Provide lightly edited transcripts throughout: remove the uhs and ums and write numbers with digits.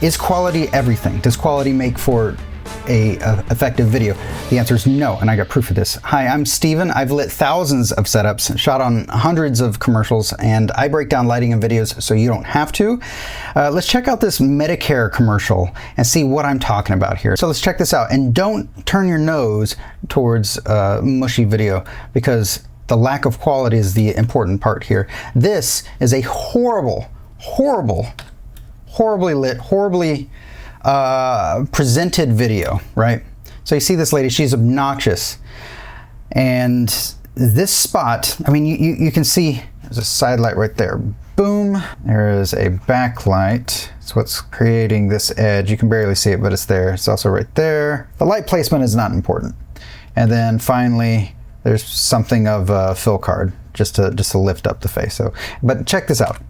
Is quality everything? Does quality make for a effective video? The answer is no, and I got proof of this. Hi, I'm Steven. I've lit thousands of setups, shot on hundreds of commercials, and I break down lighting in videos so you don't have to. Let's check out this Medicare commercial and see what I'm talking about here. So let's check this out, and don't turn your nose towards mushy video, because the lack of quality is the important part here. This is a horribly lit, horribly presented video, right? So you see this lady, she's obnoxious. And this spot, I mean, you can see there's a side light right there. Boom. There is a backlight. It's what's creating this edge. You can barely see it, but it's there. It's also right there. The light placement is not important. And then finally, there's something of a fill card just to lift up the face. So, but check this out.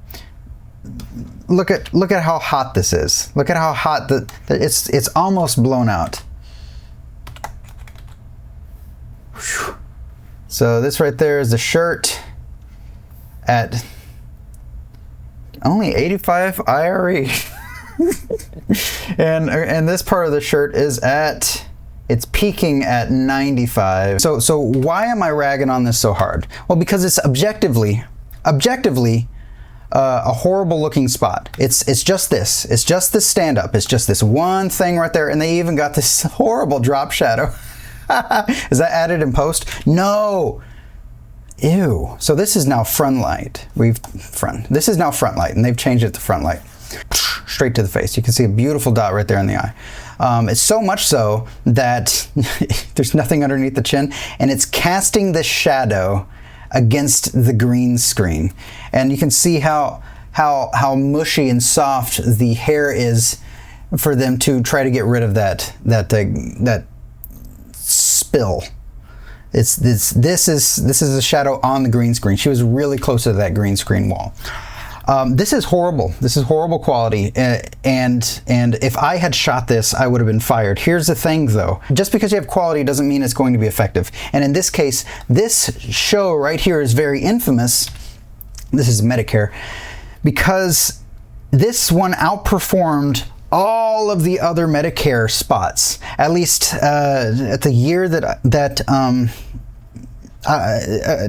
Look at how hot this is. Look at how hot it's almost blown out. Whew. So this right there is the shirt at only 85 IRE. and this part of the shirt is it's peaking at 95. So why am I ragging on this so hard? Well, because it's objectively a horrible looking spot. It's just this. It's just this stand up. It's just this one thing right there, and they even got this horrible drop shadow. Is that added in post? No. Ew. So this is now front light. This is now front light, and they've changed it to front light. Straight to the face. You can see a beautiful dot right there in the eye. It's so much so that there's nothing underneath the chin, and it's casting the shadow against the green screen. And you can see how mushy and soft the hair is for them to try to get rid of that spill. This is a shadow on the green screen. She was really close to that green screen wall. This is horrible. This is horrible quality, and if I had shot this, I would have been fired. Here's the thing, though. Just because you have quality doesn't mean it's going to be effective. And in this case, this show right here is very infamous. This is Medicare, because this one outperformed all of the other Medicare spots. At least at the year that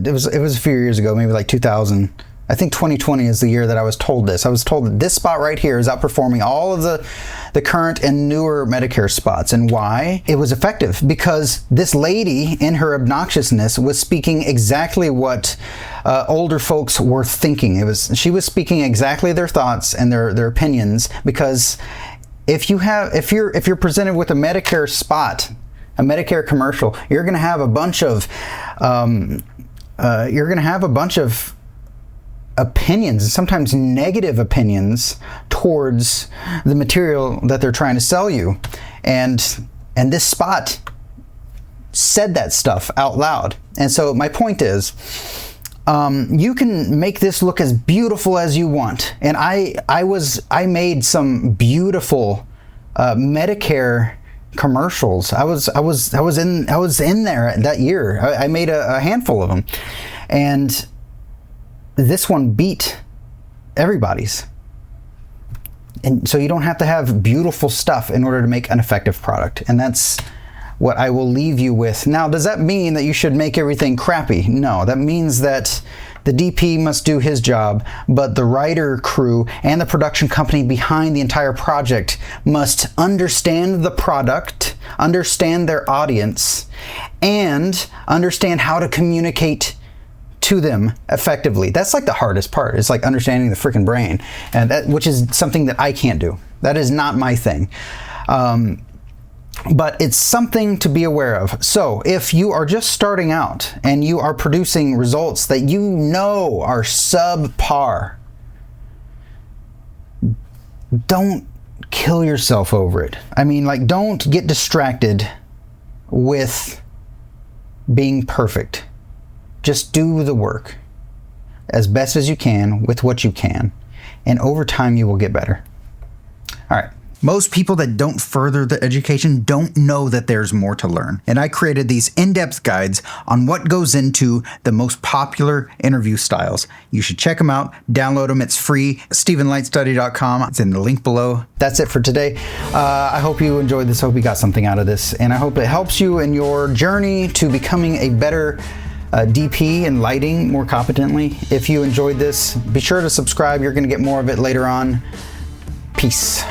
it was a few years ago, maybe like 2000. I think 2020 is the year that I was told this. I was told that this spot right here is outperforming all of the current and newer Medicare spots. And why? It was effective because this lady, in her obnoxiousness, was speaking exactly what older folks were thinking. She was speaking exactly their thoughts and their opinions, because if you're presented with a Medicare spot, a Medicare commercial, you're going to have a bunch of opinions, and sometimes negative opinions towards the material that they're trying to sell you, and this spot said that stuff out loud. And so my point is, you can make this look as beautiful as you want, and I made some beautiful Medicare commercials. I was in there that year. I made a handful of them, and this one beat everybody's. And so you don't have to have beautiful stuff in order to make an effective product. And that's what I will leave you with. Now, does that mean that you should make everything crappy? No, that means that the DP must do his job, but the writer crew and the production company behind the entire project must understand the product, understand their audience, and understand how to communicate to them effectively. That's like the hardest part. It's like understanding the freaking brain, and which is something that I can't do. That is not my thing. But it's something to be aware of. So if you are just starting out and you are producing results that you know are subpar, don't kill yourself over it. I mean, like, don't get distracted with being perfect. Just do the work as best as you can with what you can, and over time you will get better. All right. Most people that don't further the education don't know that there's more to learn. And I created these in-depth guides on what goes into the most popular interview styles. You should check them out, download them, it's free, StephenLightStudy.com. It's in the link below. That's it for today. I hope you enjoyed this, I hope you got something out of this, and I hope it helps you in your journey to becoming a better DP and lighting more competently. If you enjoyed this, be sure to subscribe. You're going to get more of it later on. Peace.